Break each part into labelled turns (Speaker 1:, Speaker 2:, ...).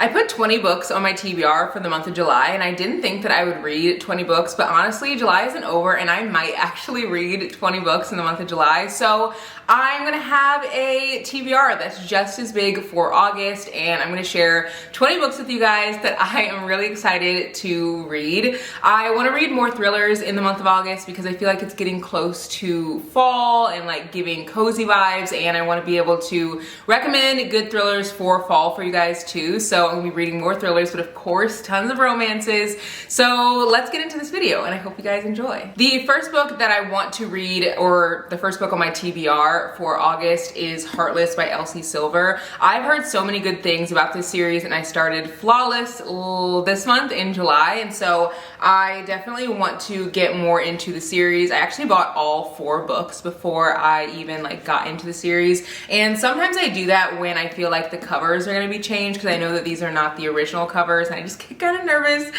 Speaker 1: I put 20 books on my TBR for the month of July, and I didn't think that I would read 20 books, but honestly, July isn't over and I might actually read 20 books in the month of July. So I'm gonna have a TBR that's just as big for August, and I'm gonna share 20 books with you guys that I am really excited to read. I wanna read more thrillers in the month of August because I feel like it's getting close to fall and like giving cozy vibes, and I wanna be able to recommend good thrillers for fall for you guys too. So I'm gonna be reading more thrillers, but of course, tons of romances. So let's get into this video, and I hope you guys enjoy. The first book that I want to read, or the first book on my TBR for August, is Heartless by Elsie Silver. I've heard so many good things about this series, and I started Flawless this month in July, and so I definitely want to get more into the series. I actually bought all 4 books before I even like got into the series, and sometimes I do that when I feel like the covers are gonna be changed because I know that these are not the original covers and I just get kind of nervous.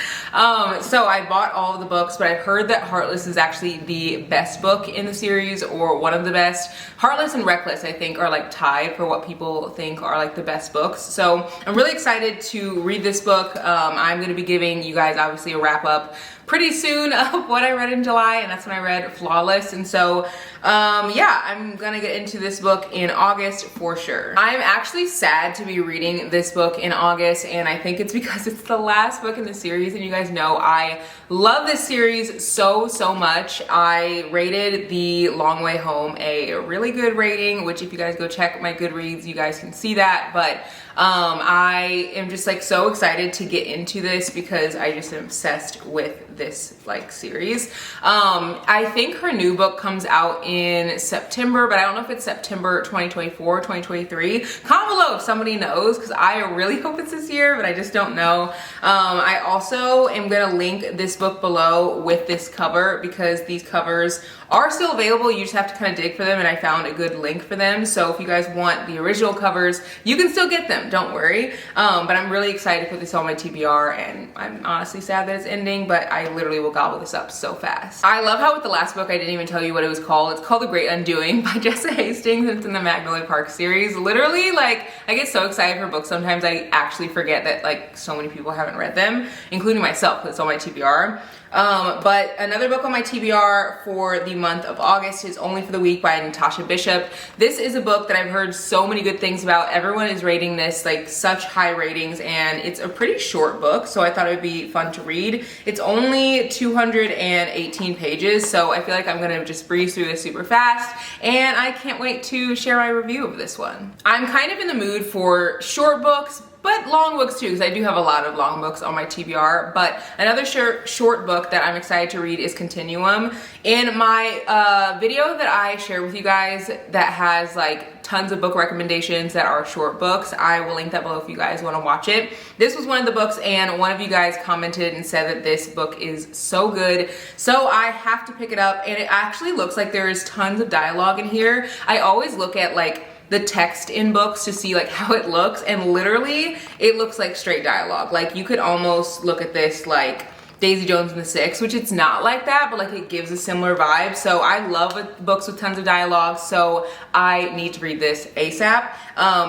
Speaker 1: So I bought all of the books, but I heard that Heartless is actually the best book in the series, or one of the best. Heartless and Reckless, I think, are like tied for what people think are like the best books. So I'm really excited to read this book. I'm gonna be giving you guys obviously a wrap up pretty soon of what I read in July, and that's when I read Flawless. And so yeah, I'm gonna get into this book in August for sure. I'm actually sad to be reading this book in August, and I think it's because it's the last book in the series, and you guys know I love this series so much. I rated The Long Way Home a really good rating, which if you guys go check my Goodreads, you guys can see that. But I am just like so excited to get into this because I just am obsessed with this like series. I think her new book comes out in September, but I don't know if it's September 2024 or 2023. Comment below if somebody knows, because I really hope it's this year, but I just don't know. I also am gonna link this book below with this cover because these covers are still available. You just have to kind of dig for them, and I found a good link for them. So if you guys want the original covers, you can still get them, don't worry. But I'm really excited to put this on my TBR, and I'm honestly sad that it's ending, but I literally will gobble this up so fast. I love how with the last book, I didn't even tell you what it was called. It's called The Great Undoing by Jessa Hastings, and it's in the Magnolia Park series. Literally, like, I get so excited for books sometimes I actually forget that like so many people haven't read them, including myself, because it's on my TBR. But another book on my TBR for the month of August is Only for the Weak by Natasha Bishop. This is a book that I've heard so many good things about. Everyone is rating this like such high ratings, and it's a pretty short book, so I thought it would be fun to read. It's only 218 pages, so I feel like I'm gonna just breeze through this super fast, and I can't wait to share my review of this one. I'm kind of in the mood for short books, but long books too, because I do have a lot of long books on my TBR. But another short book that I'm excited to read is Continuum. In my video that I share with you guys that has like tons of book recommendations that are short books, I will link that below if you guys want to watch it. This was one of the books, and one of you guys commented and said that this book is so good, so I have to pick it up. And it actually looks like there is tons of dialogue in here. I always look at like the text in books to see like how it looks, and literally it looks like straight dialogue. Like you could almost look at this like Daisy Jones and the Six, which it's not like that, but like it gives a similar vibe. So I love books with tons of dialogue, so I need to read this ASAP.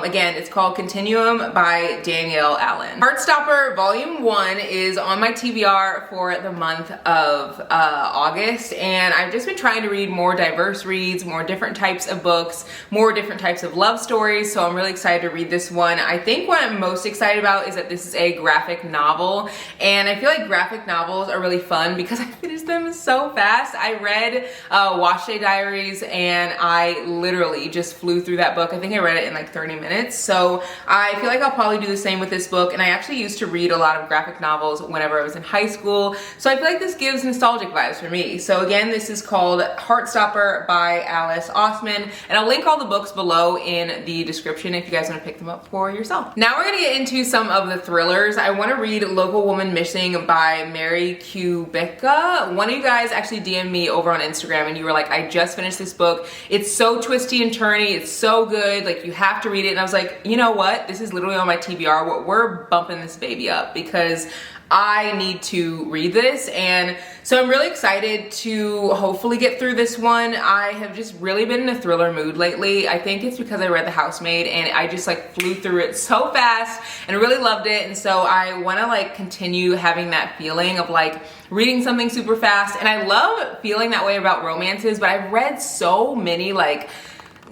Speaker 1: Again, it's called Continuum by Danielle Allen. Heartstopper Volume 1 is on my TBR for the month of August, and I've just been trying to read more diverse reads, more different types of books, more different types of love stories, so I'm really excited to read this one. I think what I'm most excited about is that this is a graphic novel, and I feel like graphic novels are really fun because I finished them so fast. I read Wash Day Diaries, and I literally just flew through that book. I think I read it in like 30 minutes. So I feel like I'll probably do the same with this book. And I actually used to read a lot of graphic novels whenever I was in high school. So I feel like this gives nostalgic vibes for me. So again, this is called Heartstopper by Alice Osman. And I'll link all the books below in the description if you guys want to pick them up for yourself. Now we're gonna get into some of the thrillers. I want to read Local Woman Missing by Mary Kubicka. One of you guys actually DM'd me over on Instagram, and you were like, I just finished this book. It's so twisty and turny. It's so good. Like, you have to to read it, and I was like, you know what? This is literally on my TBR. We're bumping this baby up because I need to read this. And so I'm really excited to hopefully get through this one. I have just really been in a thriller mood lately. I think it's because I read The Housemaid and I just like flew through it so fast and really loved it. And so I want to like continue having that feeling of like reading something super fast. And I love feeling that way about romances, but I've read so many like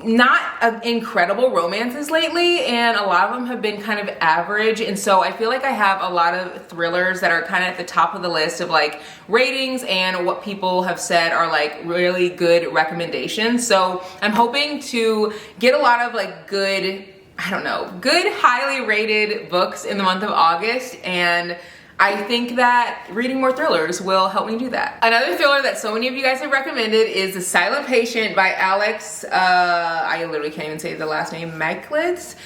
Speaker 1: not incredible romances lately, and a lot of them have been kind of average. And so I feel like I have a lot of thrillers that are kind of at the top of the list of like ratings and what people have said are like really good recommendations. So I'm hoping to get a lot of like good, I don't know, good highly rated books in the month of August, and I think that reading more thrillers will help me do that. Another thriller that so many of you guys have recommended is The Silent Patient by Alex, I literally can't even say the last name, Meglitz.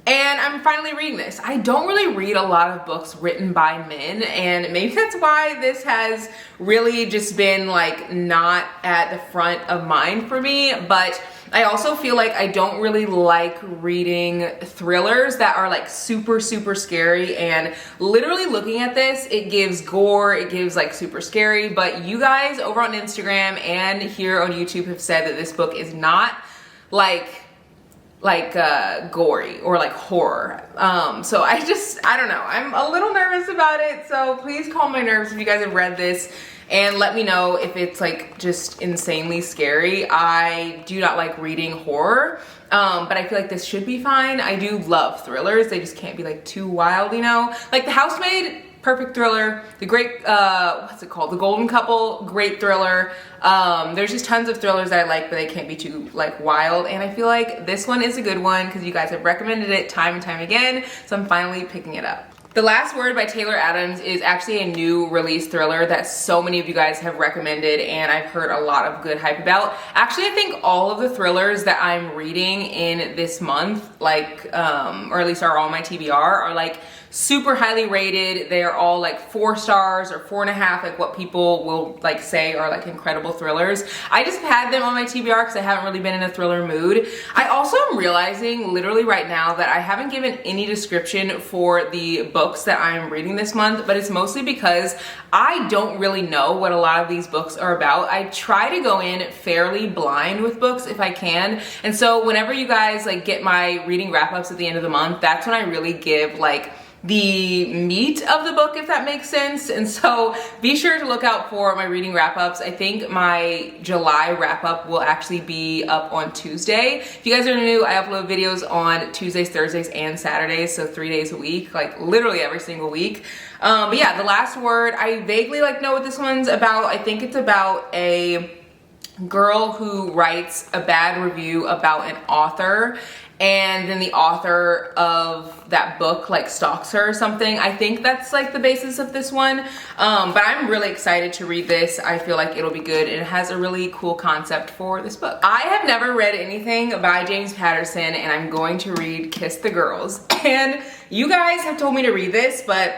Speaker 1: And I'm finally reading this. I don't really read a lot of books written by men, and maybe that's why this has really just been like not at the front of mind for me. But I also feel like I don't really like reading thrillers that are like super scary, and literally looking at this, it gives gore, it gives like super scary. But you guys over on Instagram and here on YouTube have said that this book is not like gory or like horror. So I don't know, I'm a little nervous about it. So please calm my nerves if you guys have read this and let me know if it's like just insanely scary. I do not like reading horror, but I feel like this should be fine. I do love thrillers. They just can't be like too wild, you know? Like The Housemaid, perfect thriller. The Great, what's it called? The Golden Couple, great thriller. There's just tons of thrillers that I like, but they can't be too like wild. And I feel like this one is a good one because you guys have recommended it time and time again. So I'm finally picking it up. The Last Word by Taylor Adams is actually a new release thriller that so many of you guys have recommended and I've heard a lot of good hype about. Actually, I think all of the thrillers that I'm reading in this month, like, or at least are on my TBR, are like super highly rated. They are all like 4 stars or 4.5, like what people will like say are like incredible thrillers. I just had them on my TBR because I haven't really been in a thriller mood. I also am realizing literally right now that I haven't given any description for the books that I'm reading this month, but it's mostly because I don't really know what a lot of these books are about. I try to go in fairly blind with books if I can. And so whenever you guys like get my reading wrap-ups at the end of the month, that's when I really give like the meat of the book, if that makes sense. And so be sure to look out for my reading wrap-ups. I think my July wrap-up will actually be up on Tuesday. If you guys are new, I upload videos on Tuesdays, Thursdays, and Saturdays, so 3 days a week, like literally every single week. But yeah, The Last Word, I vaguely like know what this one's about. I think it's about a girl who writes a bad review about an author, and then the author of that book like stalks her or something. I think that's like the basis of this one. But I'm really excited to read this. I feel like it'll be good. It has a really cool concept for this book. I have never read anything by James Patterson, and I'm going to read Kiss the Girls. And you guys have told me to read this, but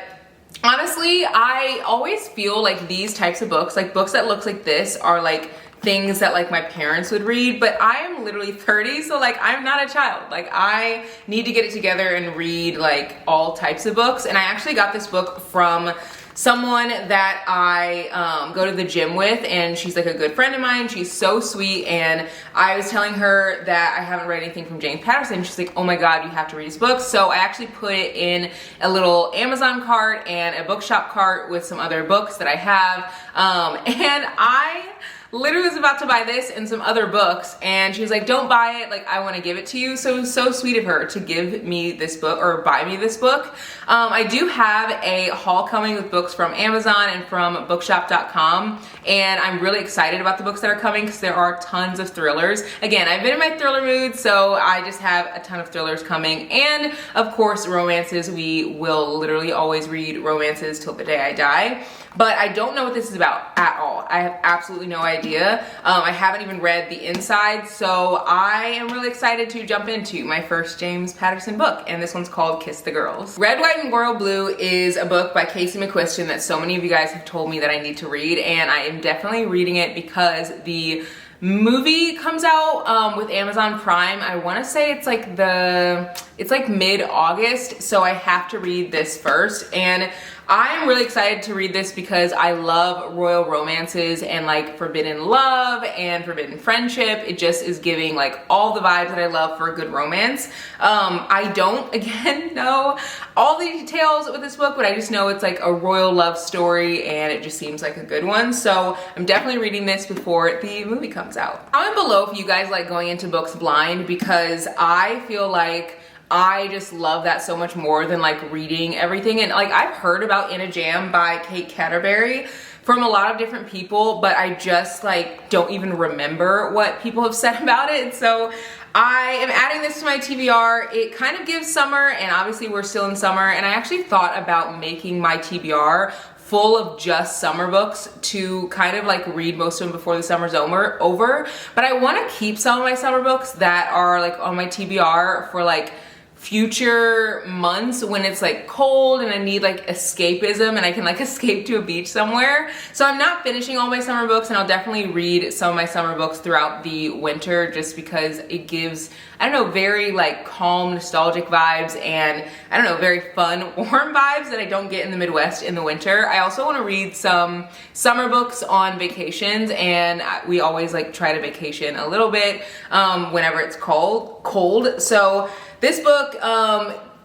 Speaker 1: honestly, I always feel like these types of books, like books that look like this, are like things that like my parents would read, but I am literally 30, so like I'm not a child. Like I need to get it together and read like all types of books. And I actually got this book from someone that I go to the gym with, and she's like a good friend of mine. She's so sweet, and I was telling her that I haven't read anything from James Patterson. She's like, oh my god, you have to read his book. So I actually put it in a little Amazon cart and a bookshop cart with some other books that I have, and I literally was about to buy this and some other books, and she was like, don't buy it, like I want to give it to you. So it was so sweet of her to give me this book, or buy me this book. I do have a haul coming with books from Amazon and from bookshop.com, and I'm really excited about the books that are coming because there are tons of thrillers. Again, I've been in my thriller mood, so I just have a ton of thrillers coming, and of course romances. We will literally always read romances till the day I die. But I don't know what this is about at all. I have absolutely no idea. I haven't even read the inside, so I am really excited to jump into my first James Patterson book, and this one's called Kiss the Girls. Red, White, and Royal Blue is a book by Casey McQuiston that so many of you guys have told me that I need to read, and I am definitely reading it because the movie comes out with Amazon Prime. I want to say it's like mid-August, so I have to read this first. And I'm really excited to read this because I love royal romances and like forbidden love and forbidden friendship. It just is giving like all the vibes that I love for a good romance. I don't, again, know all the details with this book, but I just know it's like a royal love story and it just seems like a good one. So I'm definitely reading this before the movie comes out. Comment below if you guys like going into books blind, because I feel like I just love that so much more than like reading everything. And like I've heard about In a Jam by Kate Canterbury from a lot of different people, but I just like don't even remember what people have said about it. So I am adding this to my TBR. It kind of gives summer, and obviously we're still in summer, and I actually thought about making my TBR full of just summer books to kind of like read most of them before the summer's over. But I want to keep some of my summer books that are like on my TBR for like future months when it's like cold and I need like escapism and I can like escape to a beach somewhere. So I'm not finishing all my summer books, and I'll definitely read some of my summer books throughout the winter just because it gives, I don't know, very like calm, nostalgic vibes and I don't know, very fun, warm vibes that I don't get in the Midwest in the winter. I also want to read some summer books on vacations, and we always like try to vacation a little bit whenever it's cold. So this book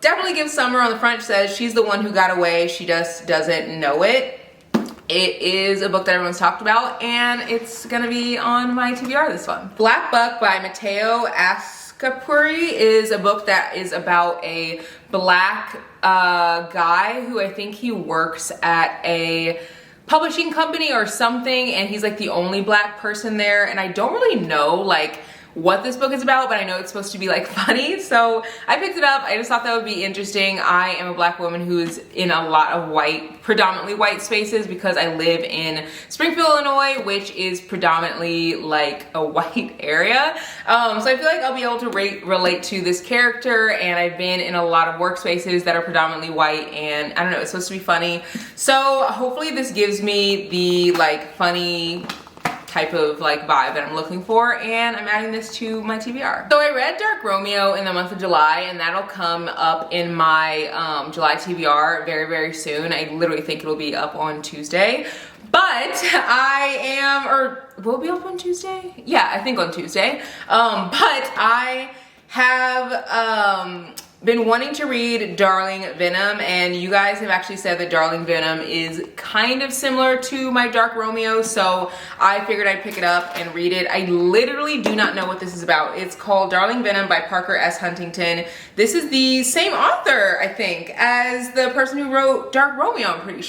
Speaker 1: definitely gives summer. On the front, it says she's the one who got away, she just doesn't know it. It is a book that everyone's talked about, and it's gonna be on my TBR this one. Black Buck by Matteo Ascapuri is a book that is about a black guy who I think he works at a publishing company or something, and he's like the only black person there, and I don't really know like what this book is about, but I know it's supposed to be like funny, so I picked it up. I just thought that would be interesting. I am a black woman who's in a lot of predominantly white spaces because I live in Springfield, Illinois, which is predominantly like a white area. So I feel like I'll be able to relate to this character, and I've been in a lot of workspaces that are predominantly white, and I don't know, it's supposed to be funny. So hopefully this gives me the like funny type of like vibe that I'm looking for, and I'm adding this to my TBR. So I read Dark Romeo in the month of July, and that'll come up in my July TBR very, very soon. I literally think it'll be up on Tuesday. But will it be up on Tuesday? Yeah, I think on Tuesday. But I have been wanting to read Darling Venom, and you guys have actually said that Darling Venom is kind of similar to my Dark Romeo, so I figured I'd pick it up and read it. I literally do not know what this is about. It's called Darling Venom by Parker S. Huntington. This is the same author, I think, as the person who wrote Dark Romeo, I'm pretty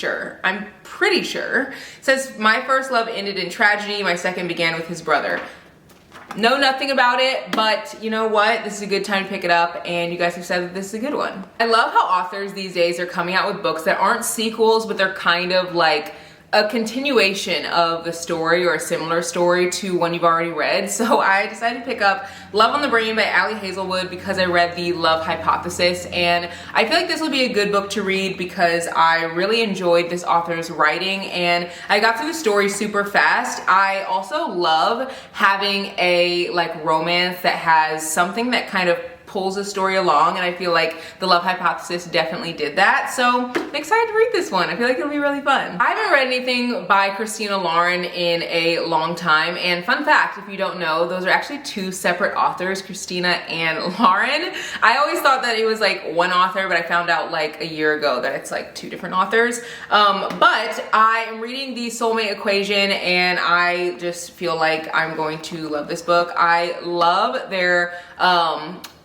Speaker 1: sure. It says, my first love ended in tragedy, my second began with his brother. Know nothing about it, but you know what? This is a good time to pick it up, and you guys have said that this is a good one. I love how authors these days are coming out with books that aren't sequels, but they're kind of like a continuation of the story or a similar story to one you've already read. So I decided to pick up Love on the Brain by Ali Hazelwood because I read The Love Hypothesis, and I feel like this will be a good book to read because I really enjoyed this author's writing and I got through the story super fast. I also love having a like romance that has something that kind of pulls a story along, and I feel like The Love Hypothesis definitely did that. So I'm excited to read this one. I feel like it'll be really fun. I haven't read anything by Christina Lauren in a long time, and fun fact, if you don't know, those are actually two separate authors, Christina and Lauren. I always thought that it was like one author, but I found out like a year ago that it's like two different authors. But I am reading The Soulmate Equation, and I just feel like I'm going to love this book. I love their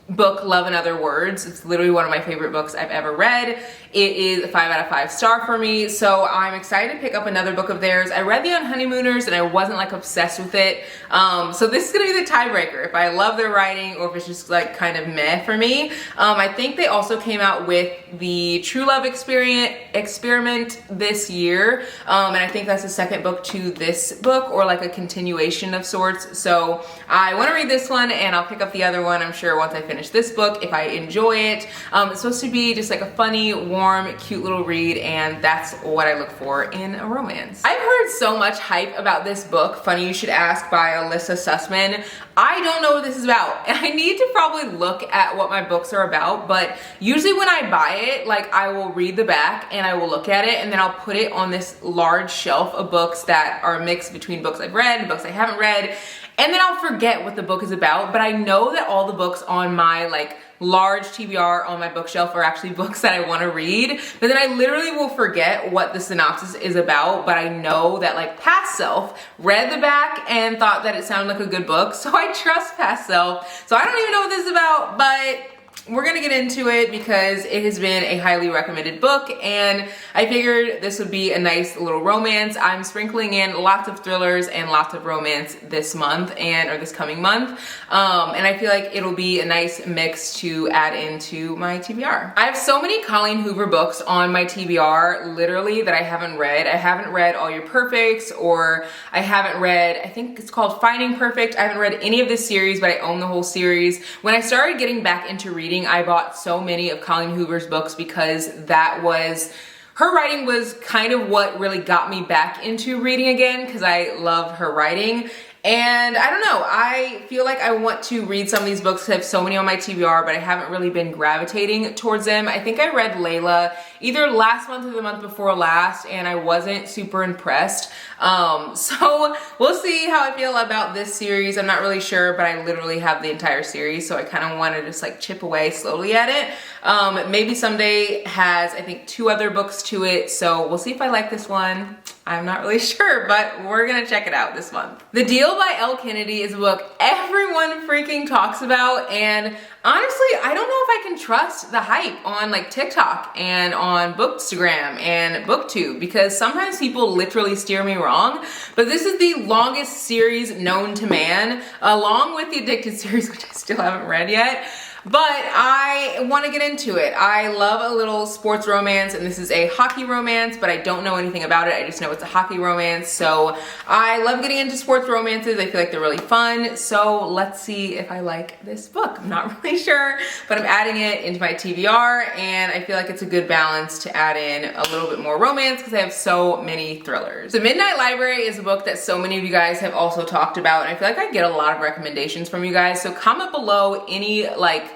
Speaker 1: book Love in Other Words. It's literally one of my favorite books I've ever read. It is a 5 out of 5 star for me, so I'm excited to pick up another book of theirs. I read The Honeymooners and I wasn't like obsessed with it, so this is gonna be the tiebreaker if I love their writing or if it's just like kind of meh for me. I think they also came out with the True Love Experiment this year, and I think that's the second book to this book, or like a continuation of sorts. So I want to read this one and I'll pick up the other one, I'm sure, once I finish this book if I enjoy it. It's supposed to be just like a funny, warm warm, cute little read, and that's what I look for in a romance. I've heard so much hype about this book, Funny You Should Ask by Alyssa Sussman. I don't know what this is about, and I need to probably look at what my books are about, but usually when I buy it, like, I will read the back and I will look at it, and then I'll put it on this large shelf of books that are a mix between books I've read and books I haven't read, and then I'll forget what the book is about. But I know that all the books on my like large TBR on my bookshelf are actually books that I want to read, but then I literally will forget what the synopsis is about. But I know that like Past Self read the back and thought that it sounded like a good book, so I trust Past Self. So I don't even know what this is about, but we're gonna get into it because it has been a highly recommended book, and I figured this would be a nice little romance. I'm sprinkling in lots of thrillers and lots of romance this month or this coming month, and I feel like it'll be a nice mix to add into my TBR. I have so many Colleen Hoover books on my TBR, literally, that I haven't read. I haven't read All Your Perfects, or I haven't read, I think it's called Finding Perfect. I haven't read any of this series, but I own the whole series. When I started getting back into reading, I bought so many of Colleen Hoover's books because her writing was kind of what really got me back into reading again, because I love her writing. And I don't know, I feel like I want to read some of these books. I have so many on my TBR, but I haven't really been gravitating towards them. I think I read Layla either last month or the month before last, and I wasn't super impressed. So we'll see how I feel about this series. I'm not really sure, but I literally have the entire series, so I kind of want to just like chip away slowly at it. Maybe Someday has, I think, 2 other books to it, so we'll see if I like this one. I'm not really sure, but we're gonna check it out this month. The Deal by Elle Kennedy is a book everyone freaking talks about, and honestly, I don't know if I can trust the hype on like TikTok and on Bookstagram and BookTube, because sometimes people literally steer me wrong. But this is the longest series known to man, along with the Addicted series, which I still haven't read yet. But I want to get into it. I love a little sports romance, and this is a hockey romance, but I don't know anything about it. I just know it's a hockey romance. So I love getting into sports romances. I feel like they're really fun. So let's see if I like this book. I'm not really sure, but I'm adding it into my TBR, and I feel like it's a good balance to add in a little bit more romance because I have so many thrillers. The Midnight Library is a book that so many of you guys have also talked about, and I feel like I get a lot of recommendations from you guys. So comment below any like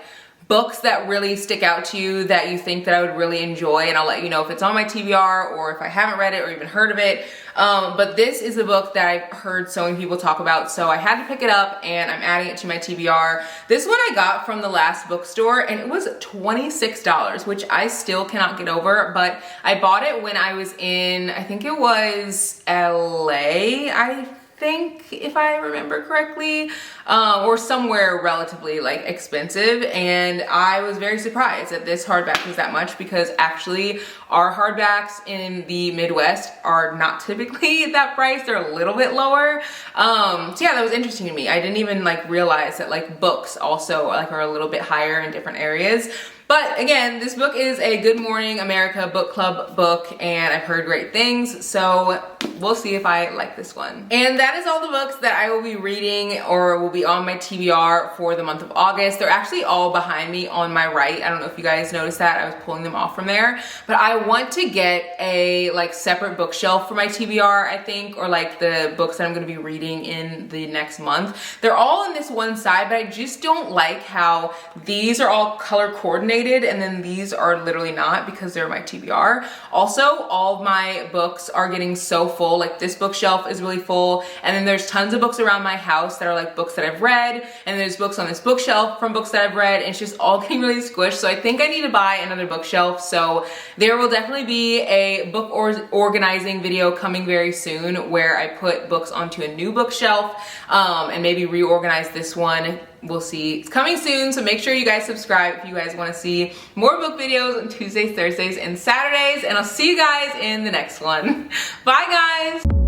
Speaker 1: books that really stick out to you that you think that I would really enjoy, and I'll let you know if it's on my TBR or if I haven't read it or even heard of it. But this is a book that I've heard so many people talk about, so I had to pick it up and I'm adding it to my TBR. This one I got from the last bookstore, and it was $26, which I still cannot get over, but I bought it when I was in, I think it was LA, I think, if I remember correctly, or somewhere relatively like expensive, and I was very surprised that this hardback was that much, because actually our hardbacks in the Midwest are not typically that price. They're a little bit lower. So yeah, that was interesting to me. I didn't even like realize that like books also like are a little bit higher in different areas. But again, this book is a Good Morning America book club book, and I've heard great things, so we'll see if I like this one. And that is all the books that I will be reading or will be on my TBR for the month of August. They're actually all behind me on my right. I don't know if you guys noticed that. I was pulling them off from there. But I want to get a like separate bookshelf for my TBR, I think, or like the books that I'm gonna be reading in the next month. They're all on this one side, but I just don't like how these are all color coordinated and then these are literally not, because they're my TBR. Also, all of my books are getting so full. Like this bookshelf is really full, and then there's tons of books around my house that are like books that I've read, and there's books on this bookshelf from books that I've read, and it's just all getting really squished. So I think I need to buy another bookshelf. So there will definitely be a book organizing video coming very soon where I put books onto a new bookshelf, and maybe reorganize this one. We'll see. It's coming soon, so make sure you guys subscribe if you guys want to see more book videos on Tuesdays, Thursdays, and Saturdays, and I'll see you guys in the next one. Bye, guys!